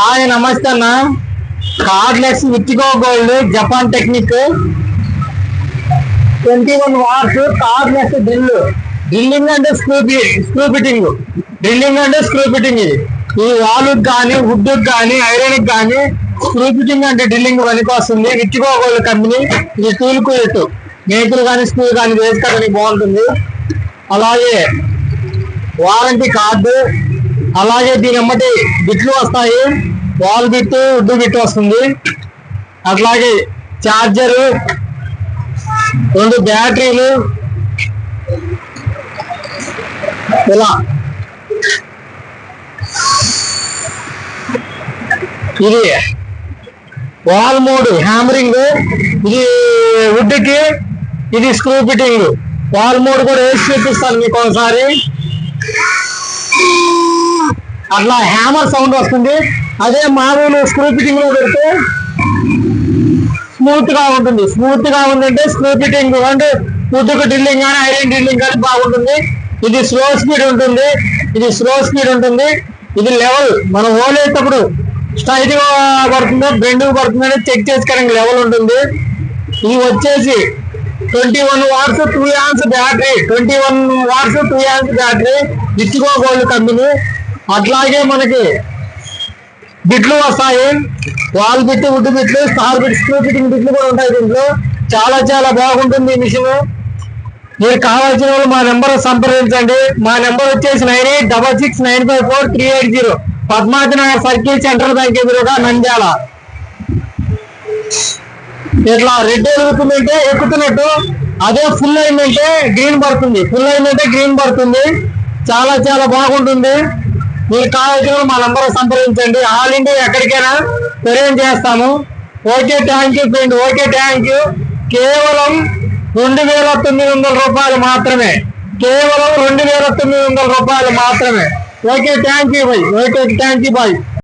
Hi నమస్తే అన్న. Cordless విట్టిగో gold Japan technique 21 watts cordless drilling అంటే స్క్రూ ఫిట్టింగ్ ఇది వాలుకి కానీ వుడ్ కానీ ఐరన్ కానీ స్క్రూ ఫిట్టింగ్ అంటే డ్రిల్లింగ్ పనికి వస్తుంది. విట్టిగో గోల్డ్ కంపెనీ. ఇది టూల్ కుయిట్ మేకులు కానీ స్క్రూ కానీ వేసుకోవడానికి బాగుంటుంది. అలాగే వారంటీ కార్డు, అలాగే దీని ఎమ్మటి బిట్లు వస్తాయి. వాల్ బిట్టు వుడ్ బిట్టు వస్తుంది. అట్లాగే చార్జరు, 2 బ్యాటరీలు, ఇలా ఇది వాల్ మోడ్ హ్యామరింగ్, ఇది వుడ్ కి, ఇది స్క్రూ ఫిట్టింగ్. వాల్ మోడ్ కూడా వేసి చూపిస్తాను మీకు ఒకసారి. అట్లా హ్యామర్ సౌండ్ వస్తుంది. అదే మామూలు స్క్రూ ఫిట్టింగ్ లో పెడితే స్మూత్ గా ఉందంటే స్క్రూ ఫిట్టింగ్ అంటే వుడ్కు డ్రిల్లింగ్ కానీ ఐరన్ డ్రిల్లింగ్ కానీ బాగుంటుంది. ఇది స్లో స్పీడ్ ఉంటుంది. ఇది లెవెల్ మనం ఓలేటప్పుడు స్ట్రైట్ గా పడుతుందో బెండ్ పడుతుందో చెక్ చేసుకోవడానికి లెవెల్ ఉంటుంది. ఇది వచ్చేసి 21 వాట్స్ 2 యాంప్స్ బ్యాటరీ విట్టిగో గోల్డ్ కంపెనీ. అట్లాగే మనకి బిట్లు వస్తాయి. వాల్ బిట్, వుడ్ బిట్లు, స్టార్ బిట్, స్క్రూ ఫిట్టింగ్ బిట్లు కూడా ఉంటాయి దీంట్లో. చాలా బాగుంటుంది ఈ మిషన్. మీరు కావాల్సిన వాళ్ళు మా నెంబర్ సంప్రదించండి. మా నెంబర్ వచ్చేసి 9866954380, Padmavathi Nagar circle, central bank ఎదురుగా, నంద్యాల. ఇట్లా రెడ్ ఎదుగుతుందంటే ఎక్కుతున్నట్టు, అదే ఫుల్ అయిందంటే గ్రీన్ పడుతుంది. చాలా బాగుంటుంది. మీరు కావాల్సిన మా నంబర్ సంప్రదించండి. ఆల్ ఇండియా ఎక్కడికైనా అరేంజ్ చేస్తాము. Okay, thank you friend. కేవలం 2900 రూపాయలు మాత్రమే. Okay, thank you bye.